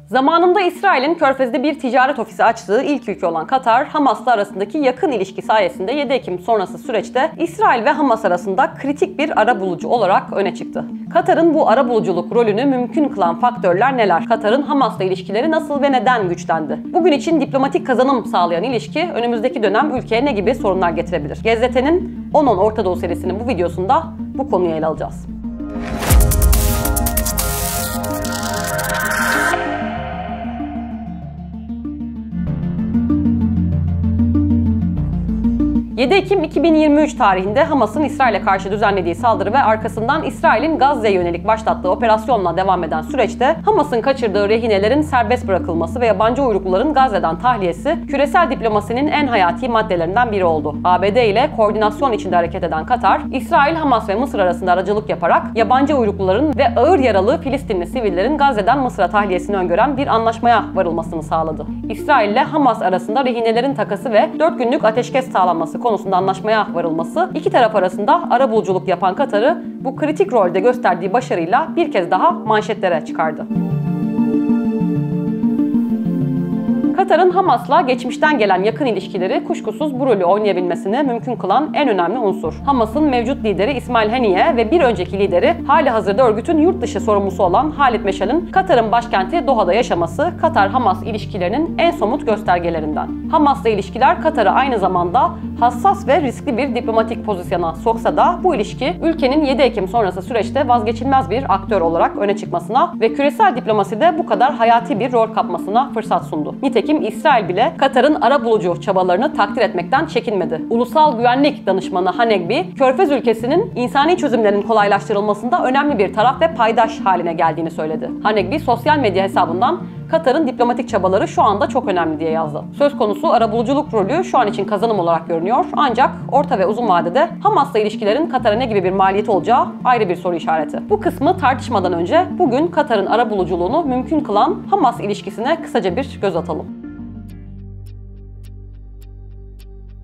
Zamanında İsrail'in Körfez'de bir ticaret ofisi açtığı ilk ülke olan Katar, Hamas'la arasındaki yakın ilişki sayesinde 7 Ekim sonrası süreçte İsrail ve Hamas arasında kritik bir arabulucu olarak öne çıktı. Katar'ın bu arabuluculuk rolünü mümkün kılan faktörler neler? Katar'ın Hamas'la ilişkileri nasıl ve neden güçlendi? Bugün için diplomatik kazanım sağlayan ilişki önümüzdeki dönem ülkeye ne gibi sorunlar getirebilir? GZT'nin 10-10 Orta Doğu serisinin bu videosunda bu konuyu ele alacağız. 7 Ekim 2023 tarihinde Hamas'ın İsrail'e karşı düzenlediği saldırı ve arkasından İsrail'in Gazze'ye yönelik başlattığı operasyonla devam eden süreçte Hamas'ın kaçırdığı rehinelerin serbest bırakılması ve yabancı uyrukluların Gazze'den tahliyesi küresel diplomasinin en hayati maddelerinden biri oldu. ABD ile koordinasyon içinde hareket eden Katar, İsrail, Hamas ve Mısır arasında aracılık yaparak yabancı uyrukluların ve ağır yaralı Filistinli sivillerin Gazze'den Mısır'a tahliyesini öngören bir anlaşmaya varılmasını sağladı. İsrail ile Hamas arasında rehinelerin takası ve 4 günlük ateşkes sağlanması konusunda anlaşmaya varılması, iki taraf arasında arabuluculuk yapan Katar'ı bu kritik rolde gösterdiği başarıyla bir kez daha manşetlere çıkardı. Katar'ın Hamas'la geçmişten gelen yakın ilişkileri kuşkusuz bu rolü oynayabilmesini mümkün kılan en önemli unsur. Hamas'ın mevcut lideri İsmail Haniyeh ve bir önceki lideri halihazırda örgütün yurt dışı sorumlusu olan Halid Meşal'in Katar'ın başkenti Doha'da yaşaması Katar-Hamas ilişkilerinin en somut göstergelerinden. Hamas'la ilişkiler Katar'ı aynı zamanda hassas ve riskli bir diplomatik pozisyona soksa da bu ilişki ülkenin 7 Ekim sonrası süreçte vazgeçilmez bir aktör olarak öne çıkmasına ve küresel diplomaside bu kadar hayati bir rol kapmasına fırsat sundu. Nitekim İsrail bile Katar'ın arabulucu çabalarını takdir etmekten çekinmedi. Ulusal Güvenlik Danışmanı Hanegbi, Körfez ülkesinin insani çözümlerin kolaylaştırılmasında önemli bir taraf ve paydaş haline geldiğini söyledi. Hanegbi sosyal medya hesabından Katar'ın diplomatik çabaları şu anda çok önemli diye yazdı. Söz konusu arabuluculuk rolü şu an için kazanım olarak görünüyor. Ancak orta ve uzun vadede Hamas'la ilişkilerin Katar'a ne gibi bir maliyeti olacağı ayrı bir soru işareti. Bu kısmı tartışmadan önce bugün Katar'ın arabuluculuğunu mümkün kılan Hamas ilişkisine kısaca bir göz atalım.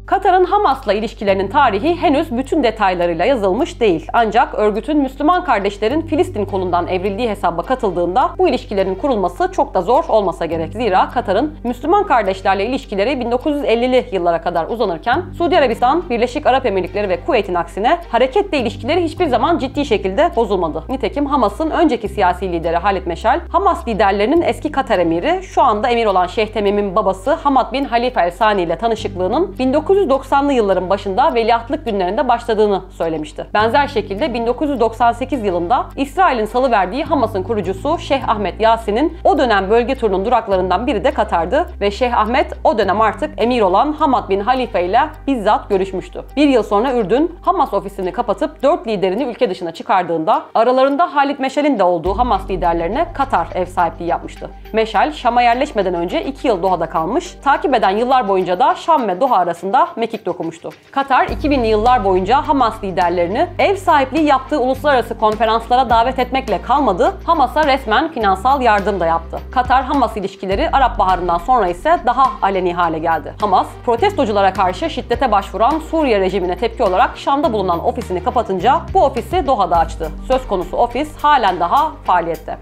Katar'ın Hamas'la ilişkilerinin tarihi henüz bütün detaylarıyla yazılmış değil. Ancak örgütün Müslüman kardeşlerin Filistin kolundan evrildiği hesaba katıldığında bu ilişkilerin kurulması çok da zor olmasa gerek. Zira Katar'ın Müslüman kardeşlerle ilişkileri 1950'li yıllara kadar uzanırken Suudi Arabistan, Birleşik Arap Emirlikleri ve Kuveyt'in aksine hareketle ilişkileri hiçbir zaman ciddi şekilde bozulmadı. Nitekim Hamas'ın önceki siyasi lideri Halid Meşal, Hamas liderlerinin eski Katar emiri, şu anda emir olan Şeyh Temim'in babası Hamad bin Halife El Sani ile tanışıklığının 1990'lı yılların başında veliahtlık günlerinde başladığını söylemişti. Benzer şekilde 1998 yılında İsrail'in salıverdiği Hamas'ın kurucusu Şeyh Ahmet Yasin'in o dönem bölge turunun duraklarından biri de Katar'dı ve Şeyh Ahmet o dönem artık emir olan Hamad bin Halife ile bizzat görüşmüştü. Bir yıl sonra Ürdün, Hamas ofisini kapatıp 4 liderini ülke dışına çıkardığında aralarında Halid Meşal'in de olduğu Hamas liderlerine Katar ev sahipliği yapmıştı. Meşal, Şam'a yerleşmeden önce 2 yıl Doha'da kalmış, takip eden yıllar boyunca da Şam ve Doha arasında mekik dokumuştu. Katar 2000'li yıllar boyunca Hamas liderlerini ev sahipliği yaptığı uluslararası konferanslara davet etmekle kalmadı, Hamas'a resmen finansal yardım da yaptı. Katar-Hamas ilişkileri Arap Baharı'ndan sonra ise daha aleni hale geldi. Hamas, protestoculara karşı şiddete başvuran Suriye rejimine tepki olarak Şam'da bulunan ofisini kapatınca bu ofisi Doha'da açtı. Söz konusu ofis halen daha faaliyette.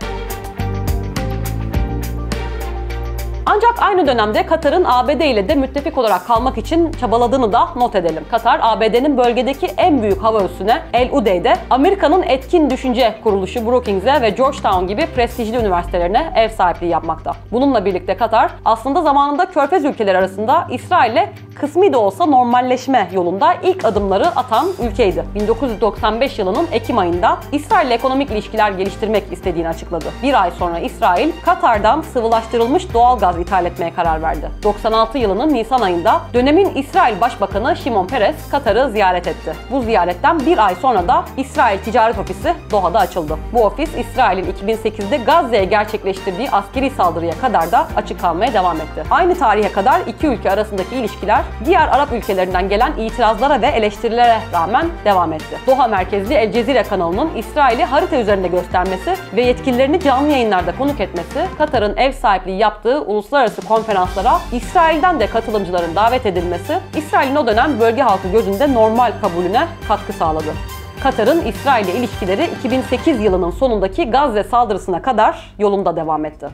Ancak aynı dönemde Katar'ın ABD ile de müttefik olarak kalmak için çabaladığını da not edelim. Katar, ABD'nin bölgedeki en büyük hava üssüne El Udeyd'de Amerika'nın etkin düşünce kuruluşu Brookings'e ve Georgetown gibi prestijli üniversitelerine ev sahipliği yapmakta. Bununla birlikte Katar, aslında zamanında Körfez ülkeleri arasında İsrail'le kısmi de olsa normalleşme yolunda ilk adımları atan ülkeydi. 1995 yılının Ekim ayında İsrail'le ekonomik ilişkiler geliştirmek istediğini açıkladı. Bir ay sonra İsrail, Katar'dan sıvılaştırılmış doğal gaz ithal etmeye karar verdi. 96 yılının Nisan ayında dönemin İsrail Başbakanı Şimon Peres Katar'ı ziyaret etti. Bu ziyaretten bir ay sonra da İsrail Ticaret Ofisi Doha'da açıldı. Bu ofis İsrail'in 2008'de Gazze'ye gerçekleştirdiği askeri saldırıya kadar da açık kalmaya devam etti. Aynı tarihe kadar iki ülke arasındaki ilişkiler diğer Arap ülkelerinden gelen itirazlara ve eleştirilere rağmen devam etti. Doha merkezli El Cezire kanalının İsrail'i harita üzerinde göstermesi ve yetkililerini canlı yayınlarda konuk etmesi, Katar'ın ev sahipliği yaptığı uluslararası konferanslara İsrail'den de katılımcıların davet edilmesi, İsrail'in o dönem bölge halkı gözünde normal kabulüne katkı sağladı. Katar'ın İsrail'le ilişkileri 2008 yılının sonundaki Gazze saldırısına kadar yolunda devam etti.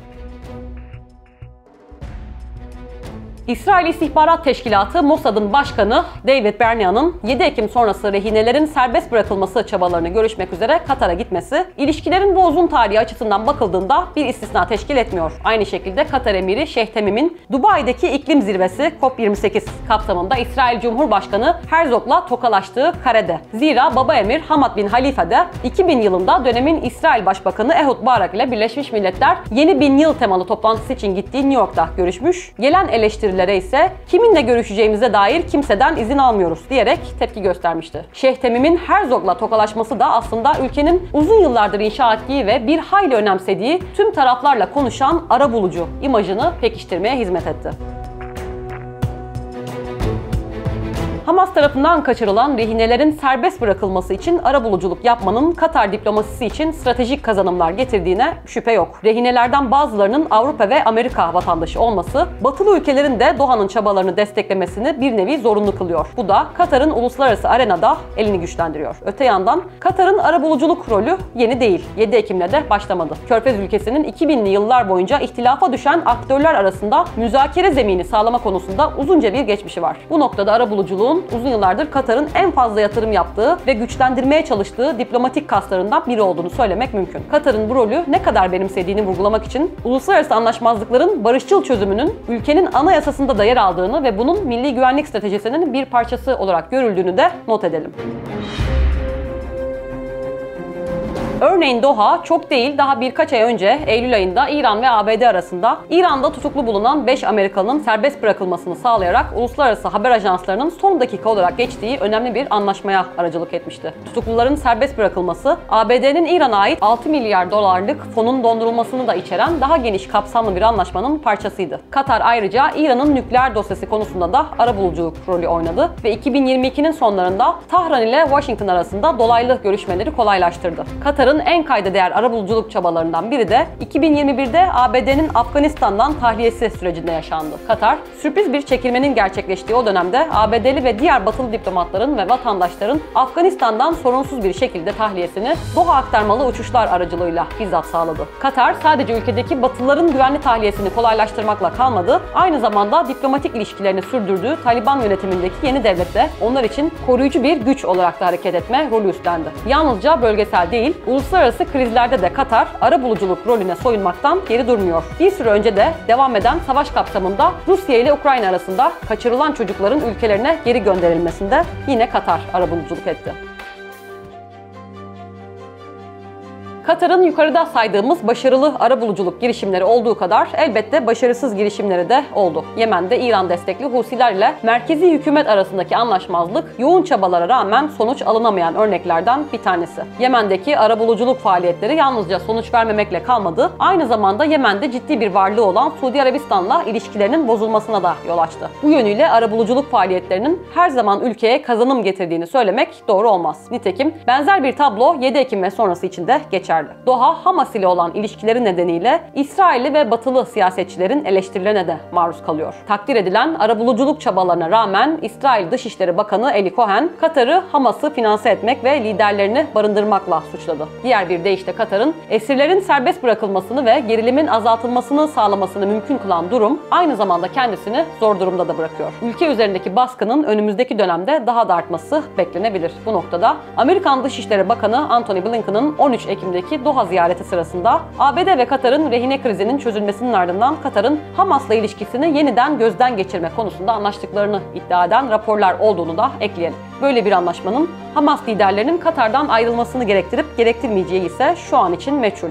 İsrail İstihbarat Teşkilatı Mossad'ın başkanı David Barnea'nın 7 Ekim sonrası rehinelerin serbest bırakılması çabalarını görüşmek üzere Katar'a gitmesi, ilişkilerin bu uzun tarihi açısından bakıldığında bir istisna teşkil etmiyor. Aynı şekilde Katar Emiri Şeyh Tamim'in Dubai'deki iklim zirvesi COP28 kapsamında İsrail Cumhurbaşkanı Herzog'la tokalaştığı karede. Zira Baba Emir Hamad bin Halife de 2000 yılında dönemin İsrail Başbakanı Ehud Barak ile Birleşmiş Milletler Yeni Bin Yıl temalı toplantısı için gittiği New York'ta görüşmüş. Gelen eleştirilere ise kiminle görüşeceğimize dair kimseden izin almıyoruz diyerek tepki göstermişti. Şeyh Tamim'in Herzog'la tokalaşması da aslında ülkenin uzun yıllardır inşa ettiği ve bir hayli önemsediği tüm taraflarla konuşan arabulucu imajını pekiştirmeye hizmet etti. Hamas tarafından kaçırılan rehinelerin serbest bırakılması için arabuluculuk yapmanın Katar diplomasisi için stratejik kazanımlar getirdiğine şüphe yok. Rehinelerden bazılarının Avrupa ve Amerika vatandaşı olması, batılı ülkelerin de Doha'nın çabalarını desteklemesini bir nevi zorunlu kılıyor. Bu da Katar'ın uluslararası arenada elini güçlendiriyor. Öte yandan Katar'ın arabuluculuk rolü yeni değil. 7 Ekim'le de başlamadı. Körfez ülkesinin 2000'li yıllar boyunca ihtilafa düşen aktörler arasında müzakere zemini sağlama konusunda uzunca bir geçmişi var. Bu noktada arabuluculuğun uzun yıllardır Katar'ın en fazla yatırım yaptığı ve güçlendirmeye çalıştığı diplomatik kaslarından biri olduğunu söylemek mümkün. Katar'ın bu rolü ne kadar benimsediğini vurgulamak için uluslararası anlaşmazlıkların barışçıl çözümünün ülkenin anayasasında da yer aldığını ve bunun milli güvenlik stratejisinin bir parçası olarak görüldüğünü de not edelim. Örneğin Doha çok değil daha birkaç ay önce Eylül ayında İran ve ABD arasında İran'da tutuklu bulunan 5 Amerikalının serbest bırakılmasını sağlayarak uluslararası haber ajanslarının son dakika olarak geçtiği önemli bir anlaşmaya aracılık etmişti. Tutukluların serbest bırakılması ABD'nin İran'a ait 6 milyar dolarlık fonun dondurulmasını da içeren daha geniş kapsamlı bir anlaşmanın parçasıydı. Katar ayrıca İran'ın nükleer dosyası konusunda da arabuluculuk rolü oynadı ve 2022'nin sonlarında Tahran ile Washington arasında dolaylı görüşmeleri kolaylaştırdı. Katar'ın en kayda değer arabuluculuk çabalarından biri de 2021'de ABD'nin Afganistan'dan tahliyesi sürecinde yaşandı. Katar, sürpriz bir çekilmenin gerçekleştiği o dönemde ABD'li ve diğer batılı diplomatların ve vatandaşların Afganistan'dan sorunsuz bir şekilde tahliyesini Doha aktarmalı uçuşlar aracılığıyla bizzat sağladı. Katar sadece ülkedeki Batılıların güvenli tahliyesini kolaylaştırmakla kalmadı, aynı zamanda diplomatik ilişkilerini sürdürdüğü Taliban yönetimindeki yeni devlette onlar için koruyucu bir güç olarak da hareket etme rolü üstlendi. Yalnızca bölgesel değil, uluslararası krizlerde de Katar arabuluculuk rolüne soyunmaktan geri durmuyor. Bir süre önce de devam eden savaş kapsamında Rusya ile Ukrayna arasında kaçırılan çocukların ülkelerine geri gönderilmesinde yine Katar arabuluculuk etti. Katar'ın yukarıda saydığımız başarılı arabuluculuk girişimleri olduğu kadar elbette başarısız girişimleri de oldu. Yemen'de İran destekli Husiler ile merkezi hükümet arasındaki anlaşmazlık yoğun çabalara rağmen sonuç alınamayan örneklerden bir tanesi. Yemen'deki arabuluculuk faaliyetleri yalnızca sonuç vermemekle kalmadı, aynı zamanda Yemen'de ciddi bir varlığı olan Suudi Arabistan'la ilişkilerinin bozulmasına da yol açtı. Bu yönüyle arabuluculuk faaliyetlerinin her zaman ülkeye kazanım getirdiğini söylemek doğru olmaz. Nitekim benzer bir tablo 7 Ekim ve sonrası için de geçerli. Doha, Hamas ile olan ilişkileri nedeniyle İsrailli ve batılı siyasetçilerin eleştirilerine de maruz kalıyor. Takdir edilen arabuluculuk çabalarına rağmen İsrail Dışişleri Bakanı Eli Cohen, Katar'ı Hamas'ı finanse etmek ve liderlerini barındırmakla suçladı. Diğer bir deyişle Katar'ın esirlerin serbest bırakılmasını ve gerilimin azaltılmasını sağlamasını mümkün kılan durum aynı zamanda kendisini zor durumda da bırakıyor. Ülke üzerindeki baskının önümüzdeki dönemde daha da artması beklenebilir. Bu noktada Amerikan Dışişleri Bakanı Antony Blinken'ın 13 Ekim'deki Doha ziyareti sırasında ABD ve Katar'ın rehine krizinin çözülmesinin ardından Katar'ın Hamas'la ilişkisini yeniden gözden geçirme konusunda anlaştıklarını iddia eden raporlar olduğunu da ekleyelim. Böyle bir anlaşmanın Hamas liderlerinin Katar'dan ayrılmasını gerektirip gerektirmeyeceği ise şu an için meçhul.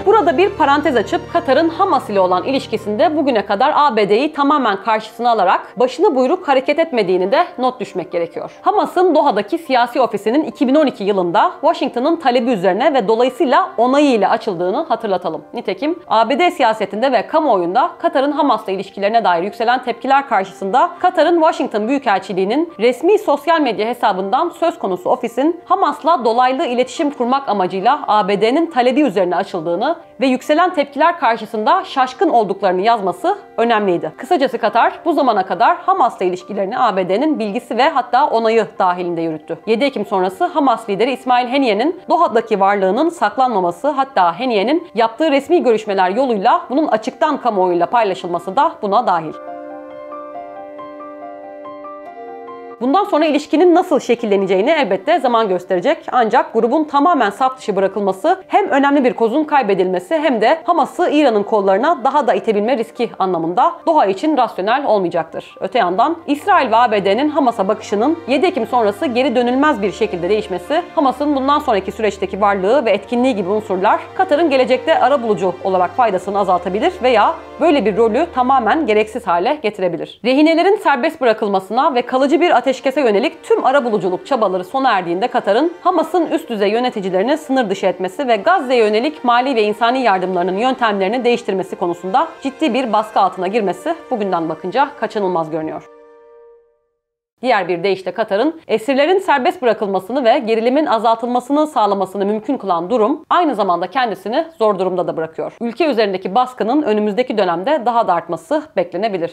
Burada bir parantez açıp Katar'ın Hamas ile olan ilişkisinde bugüne kadar ABD'yi tamamen karşısına alarak başına buyruk hareket etmediğini de not düşmek gerekiyor. Hamas'ın Doha'daki siyasi ofisinin 2012 yılında Washington'ın talebi üzerine ve dolayısıyla onayıyla açıldığını hatırlatalım. Nitekim ABD siyasetinde ve kamuoyunda Katar'ın Hamas'la ilişkilerine dair yükselen tepkiler karşısında Katar'ın Washington Büyükelçiliği'nin resmi sosyal medya hesabından söz konusu ofisin Hamas'la dolaylı iletişim kurmak amacıyla ABD'nin talebi üzerine açıldığını olmasını ve yükselen tepkiler karşısında şaşkın olduklarını yazması önemliydi. Kısacası Katar bu zamana kadar Hamas'la ilişkilerini ABD'nin bilgisi ve hatta onayı dahilinde yürüttü. 7 Ekim sonrası Hamas lideri İsmail Haniye'nin Doha'daki varlığının saklanmaması, hatta Haniye'nin yaptığı resmi görüşmeler yoluyla bunun açıktan kamuoyuyla paylaşılması da buna dahil. Bundan sonra ilişkinin nasıl şekilleneceğini elbette zaman gösterecek. Ancak grubun tamamen saf dışı bırakılması hem önemli bir kozun kaybedilmesi hem de Hamas'ı İran'ın kollarına daha da itebilme riski anlamında Doha için rasyonel olmayacaktır. Öte yandan İsrail ve ABD'nin Hamas'a bakışının 7 Ekim sonrası geri dönülmez bir şekilde değişmesi, Hamas'ın bundan sonraki süreçteki varlığı ve etkinliği gibi unsurlar Katar'ın gelecekte arabulucu olarak faydasını azaltabilir veya böyle bir rolü tamamen gereksiz hale getirebilir. Rehinelerin serbest bırakılmasına ve kalıcı bir ateşkese yönelik tüm arabuluculuk çabaları sona erdiğinde Katar'ın Hamas'ın üst düzey yöneticilerini sınır dışı etmesi ve Gazze'ye yönelik mali ve insani yardımlarının yöntemlerini değiştirmesi konusunda ciddi bir baskı altına girmesi bugünden bakınca kaçınılmaz görünüyor. Diğer bir deyişle Katar'ın esirlerin serbest bırakılmasını ve gerilimin azaltılmasını sağlamasını mümkün kılan durum aynı zamanda kendisini zor durumda da bırakıyor. Ülke üzerindeki baskının önümüzdeki dönemde daha da artması beklenebilir.